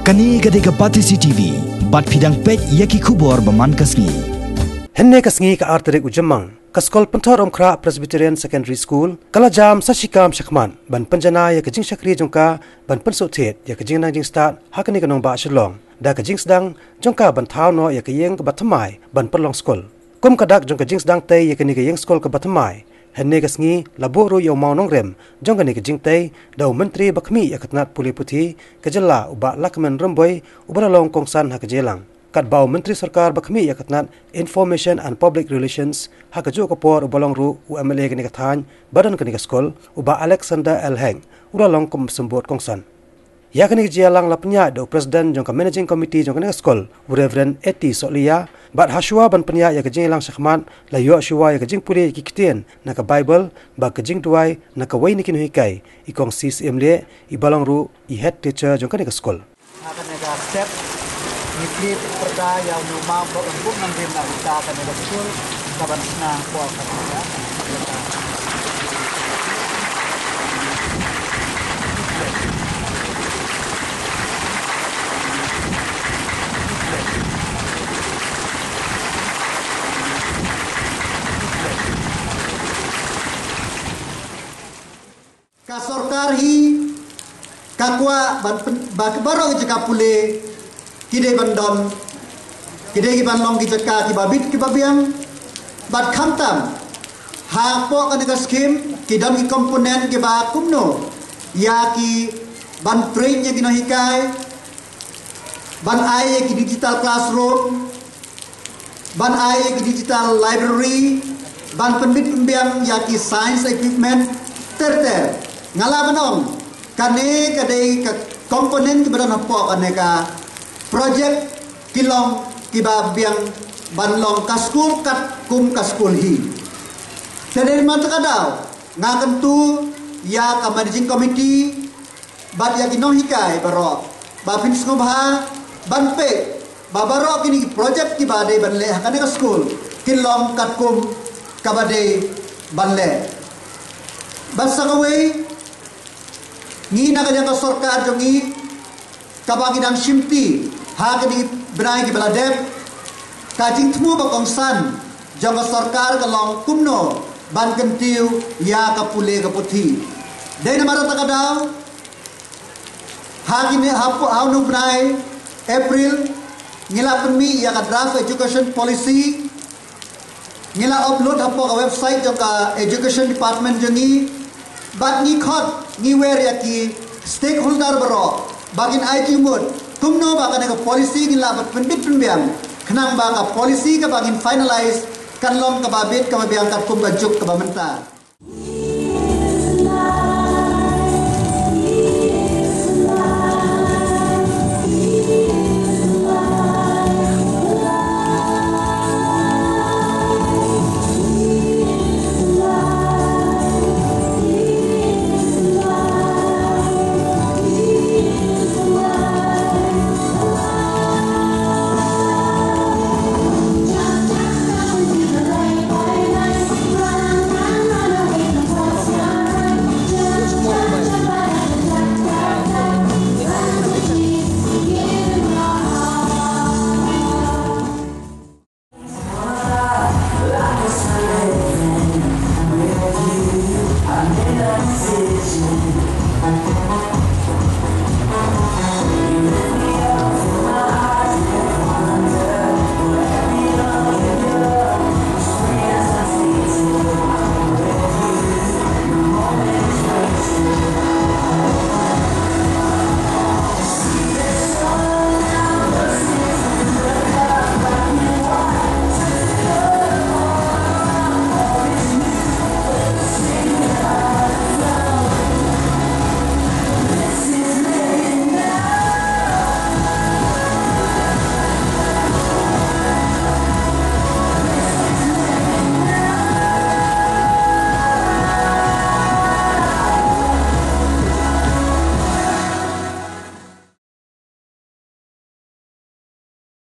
Kani gade ka pati CCTV, bat pidang pet yaki kubor baman kasngi. Henne kasngi ka arterik ujamang, ka Skul Pynthorumkhrah Presbyterian Secondary School, kala jam sashikam shakman, ban panjana ya kajing shakri jongka, ban pansothet ya kajing nangjing start, hakani kanong ba shalong, da kajing sedang jongka ban thao no ya kayeng ka Thymmai, ban perlong skul. Kum kadak jong kajing sedang tay ya kani kayeng skul ka Thymmai. Henne kasngi laburu yo mau Nongrim jong kani kajing tay dau Myntri bakmi ya katnat puli puthi kajalla uba lakman remboy ubalalong kongsan hakajelang. Kat bau Myntri Sorkar bakmi ya katnat Information and Public Relations hakajo kapor ubalong ru UMLA kani kathan badan kani skul uba Alexander Ïing ubalong kom sembot kongsan. Ya kani jialang lapnya do President jong ka Managing Committee jong kani skul Reverend Eti Solia bat haswa ban penya ya kajing lang sakman la yo shwa ya kajing puri ki kitien na ka Bible ba kajing tuai na ka wai nikin hikai ikong sis emle ibalong ru I head teacher jong kani skul. Akan ada step Myntri perda yang rumah berembuk Nongrim na kita akan ada skul kaban senang kual kata. Ka Sorkar hi kakwa ban barong jaka pule kide bandon kide ki ban long ki jaka ki babit ki babiang bat khamtam ha po kan ka skim ki dam ki komponen ki ba kumno ya ki ban train ya ki no hikai ban ai ki digital classroom ban ai ki digital library ban penbit pembiang ya ki science equipment ter ngalabanong kane kadai ka komponen ki badan apa kane ka project kilong kiba biang banlong ka skul kat kum ka skul hi tadai man takadaw ngakan tu ya ka managing committee bad ya kinong hikai baro ba fins ngobha banpe babaro kini project ki bade banle kane ka skul kilong kat kum ka bade banle basa kawai ni nakajang ka Sorkar jongi kabagi dang shimti ha kini benai ki baladep kajing tmu ba kongsan jong ka Sorkar ka long kumno ban kentiu ya ka pule ka puthi dai na mara takadaw ha kini hapu au nu benai April ngila penmi ya ka draft education policy ngila upload hapo ka website jong ka education department jongi bat ni khot ni wer ya ki stakeholder baro bagin IT mode tumno ba ka policy ngila bat pendit pembiang kenang ba ka policy ka bagin finalize kan long ka babit ka mabiang ka kum bajuk ka bamenta.